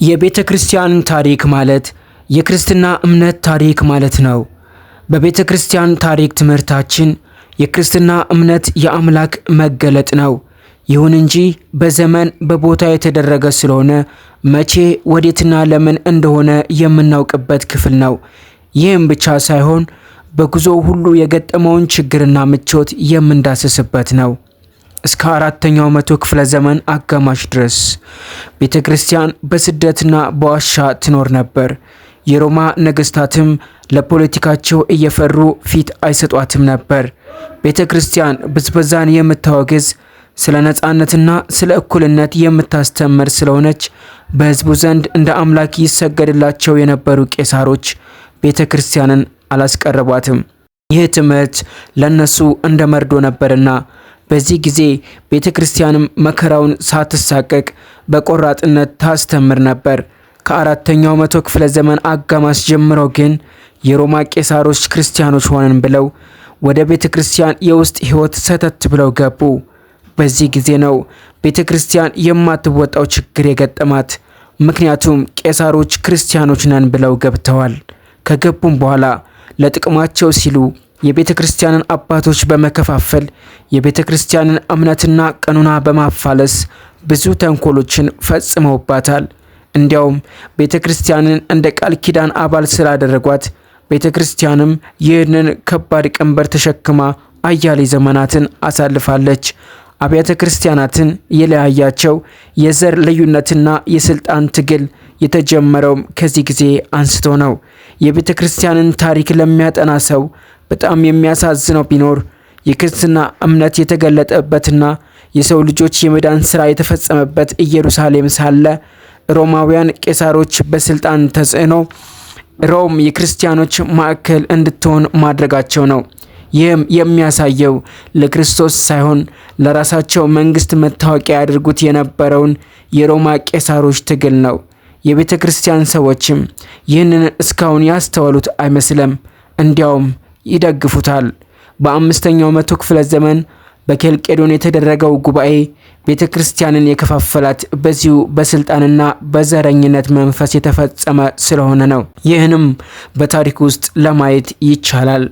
የቤተ ክርስቲያን ታሪክ ማለት የክርስትና እምነት ታሪክ ማለት ነው። በቤተ ክርስቲያን ታሪክ ትምህርታችን የክርስትና እምነት የአምላክ መገለጥ ነው። ይሁን እንጂ በዘመን በቦታ የተደረገ ስለሆነ መቼ ወዴትና ለምን እንደሆነ የምናውቅበት ክፍል ነው። ይህም ብቻ ሳይሆን በጉዞው ሁሉ የገጠመውን ችግርና ምቾት የምንዳስስበት ነው። እስከ 4ኛው መቶ ክፍለ ዘመን አጋማሽ ድረስ ቤተ ክርስቲያን በስደትና በዋሻ ትኖር ነበር። የሮማ ነገስታትም ለፖለቲካቸው እየፈሩ ፊት አይሰጧትም ነበር። ቤተ ክርስቲያን ብዝበዛን የምታወግዝ፣ ስለ ነጻነትና ስለ እኩልነት የምታስተምር ስለሆነች በሕዝቡ ዘንድ እንደ አምላክ ይሰገድላቸው የነበሩ ቄሳሮች ቤተ ክርስቲያንን አላስቀረቧትም። ይህ ትምህርት ለነሱ እንደ መርዶ ነበርና በዚህ ጊዜ ቤተ ክርስቲያንም መከራውን ሳትሳቀቅ በቆራጥነት ታስተምር ነበር። ከ4ኛው መቶ ክፍለ ዘመን አጋማሽ ጀምሮ ግን የሮማ ቄሳሮች ክርስቲያኖች ሆነን ብለው ወደ ቤተ ክርስቲያን የውስጥ ሕይወት ሰተት ብለው ገቡ። በዚህ ጊዜ ነው ቤተ ክርስቲያን የማትወጣው ችግር የገጠማት። ምክንያቱም ቄሳሮች ክርስቲያኖች ነን ብለው ገብተዋል። ከገቡም በኋላ ለጥቅማቸው ሲሉ የቤተ ክርስቲያንን አባቶች በመከፋፈል የቤተ ክርስቲያንን እምነትና ቀኖና በማፋለስ ብዙ ተንኮሎችን ፈጽመውባታል። እንዲያውም ቤተ ክርስቲያንን እንደ ቃል ኪዳን አባል ስላደረጓት ቤተ ክርስቲያንም ይህንን ከባድ ቀንበር ተሸክማ አያሌ ዘመናትን አሳልፋለች። አብያተ ክርስቲያናትን የለያያቸው የዘር ልዩነትና የስልጣን ትግል የተጀመረውም ከዚህ ጊዜ አንስቶ ነው። የቤተ ክርስቲያንን ታሪክ ለሚያጠና ሰው በጣም የሚያሳዝነው ቢኖር የክርስትና እምነት የተገለጠበትና የሰው ልጆች የመዳን ሥራ የተፈጸመበት ኢየሩሳሌም ሳለ ሮማውያን ቄሳሮች በስልጣን ተጽዕኖ ሮም የክርስቲያኖች ማዕከል እንድትሆን ማድረጋቸው ነው። ይህም የሚያሳየው ለክርስቶስ ሳይሆን ለራሳቸው መንግስት መታወቂያ ያደርጉት የነበረውን የሮማ ቄሳሮች ትግል ነው። የቤተ ክርስቲያን ሰዎችም ይህንን እስካሁን ያስተዋሉት አይመስልም። እንዲያውም ይደግፉታል። በ5ኛው መቶ ክፍለ ዘመን በኬልቄዶን የተደረገው ጉባኤ ቤተ ክርስቲያንን የከፋፈላት በዚሁ በስልጣንና በዘረኝነት መንፈስ የተፈጸመ ስለሆነ ነው። ይህንም በታሪክ ውስጥ ለማየት ይቻላል።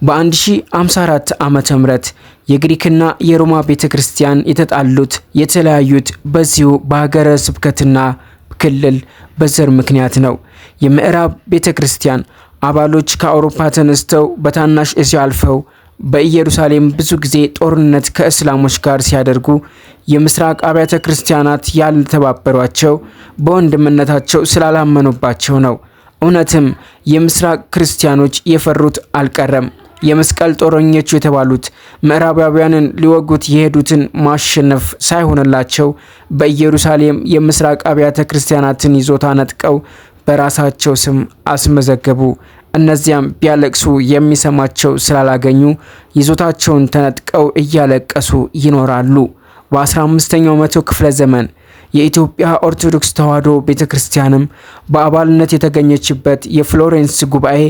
በ1054 ዓመተ ምህረት የግሪክና የሮማ ቤተ ክርስቲያን የተጣሉት የተለያዩት በዚሁ በሀገረ ስብከትና ክልል በዘር ምክንያት ነው። የምዕራብ ቤተ ክርስቲያን አባሎች ከአውሮፓ ተነስተው በታናሽ እስያ አልፈው በኢየሩሳሌም ብዙ ጊዜ ጦርነት ከእስላሞች ጋር ሲያደርጉ የምስራቅ አብያተ ክርስቲያናት ያልተባበሯቸው በወንድምነታቸው ስላላመኑባቸው ነው። እውነትም የምስራቅ ክርስቲያኖች የፈሩት አልቀረም። የመስቀል ጦረኞች የተባሉት ምዕራባውያንን ሊወጉት የሄዱትን ማሸነፍ ሳይሆንላቸው በኢየሩሳሌም የምስራቅ አብያተ ክርስቲያናትን ይዞታ ነጥቀው በራሳቸው ስም አስመዘገቡ። እነዚያም ቢያለቅሱ የሚሰማቸው ስላላገኙ ይዞታቸውን ተነጥቀው እያለቀሱ ይኖራሉ። በ15ኛው መቶ ክፍለ ዘመን የኢትዮጵያ ኦርቶዶክስ ተዋሕዶ ቤተክርስቲያንም በአባልነት የተገኘችበት የፍሎሬንስ ጉባኤ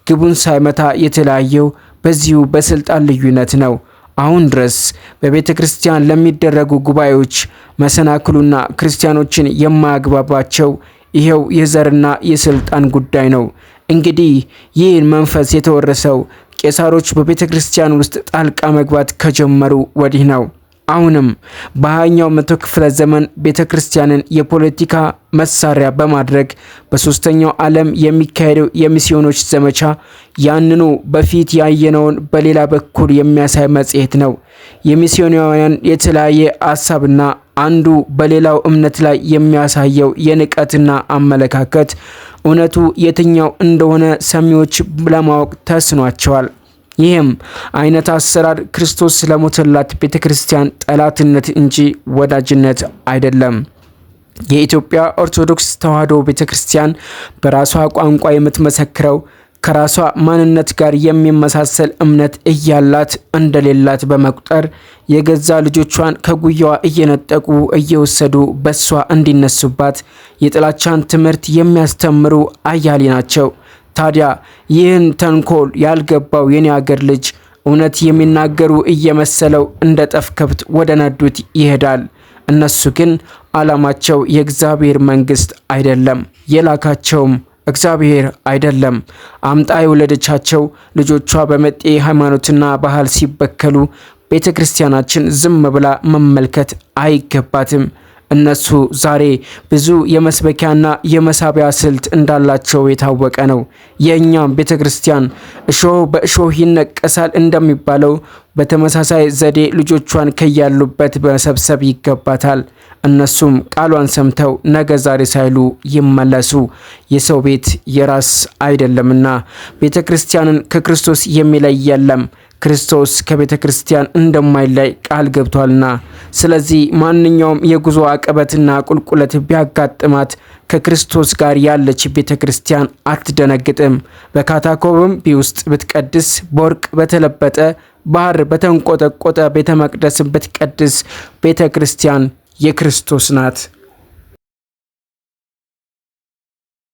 ግቡን ሳይመታ የተለያየው በዚሁ በስልጣን ልዩነት ነው። አሁን ድረስ በቤተክርስቲያን ለሚደረጉ ጉባኤዎች መሰናክሉና ክርስቲያኖችን የማያግባባቸው ይሄው የዘርና የስልጣን ጉዳይ ነው። እንግዲህ ይህን መንፈስ የተወረሰው ቄሳሮች በቤተ ክርስቲያን ውስጥ ጣልቃ መግባት ከጀመሩ ወዲህ ነው። አሁንም በ20ኛው መቶ ክፍለ ዘመን ቤተ ክርስቲያንን የፖለቲካ መሳሪያ በማድረግ በሶስተኛው ዓለም የሚካሄደው የሚስዮኖች ዘመቻ ያንኑ በፊት ያየነውን በሌላ በኩል የሚያሳይ መጽሔት ነው። የሚስዮናውያን የተለያየ ሐሳብና አንዱ በሌላው እምነት ላይ የሚያሳየው የንቀትና አመለካከት እውነቱ የትኛው እንደሆነ ሰሚዎች ለማወቅ ተስኗቸዋል። ይህም አይነት አሰራር ክርስቶስ ስለሞተላት ቤተክርስቲያን ጠላትነት እንጂ ወዳጅነት አይደለም። የኢትዮጵያ ኦርቶዶክስ ተዋሕዶ ቤተክርስቲያን በራሷ ቋንቋ የምትመሰክረው ከራሷ ማንነት ጋር የሚመሳሰል እምነት እያላት እንደሌላት በመቁጠር የገዛ ልጆቿን ከጉያዋ እየነጠቁ እየወሰዱ በሷ እንዲነሱባት የጥላቻን ትምህርት የሚያስተምሩ አያሌ ናቸው። ታዲያ ይህን ተንኮል ያልገባው የኔ አገር ልጅ እውነት የሚናገሩ እየመሰለው እንደ ጠፍ ከብት ወደ ነዱት ይሄዳል። እነሱ ግን ዓላማቸው የእግዚአብሔር መንግስት አይደለም፣ የላካቸውም እግዚአብሔር አይደለም። አምጣ የወለደቻቸው ልጆቿ በመጤ ሃይማኖትና ባህል ሲበከሉ ቤተ ክርስቲያናችን ዝም ብላ መመልከት አይገባትም። እነሱ ዛሬ ብዙ የመስበኪያና የመሳቢያ ስልት እንዳላቸው የታወቀ ነው። የእኛም ቤተ ክርስቲያን እሾህ በእሾህ ይነቀሳል እንደሚባለው በተመሳሳይ ዘዴ ልጆቿን ከያሉበት መሰብሰብ ይገባታል። እነሱም ቃሏን ሰምተው ነገ ዛሬ ሳይሉ ይመለሱ። የሰው ቤት የራስ አይደለምና ቤተ ክርስቲያንን ከክርስቶስ የሚለይ የለም። ክርስቶስ ከቤተ ክርስቲያን እንደማይለይ ቃል ገብቷልና። ስለዚህ ማንኛውም የጉዞ አቀበትና ቁልቁለት ቢያጋጥማት ከክርስቶስ ጋር ያለች ቤተ ክርስቲያን አትደነግጥም። በካታኮብም ውስጥ ብትቀድስ፣ በወርቅ በተለበጠ ባህር በተንቆጠቆጠ ቤተ መቅደስ ብትቀድስ ቤተ ክርስቲያን የክርስቶስ ናት።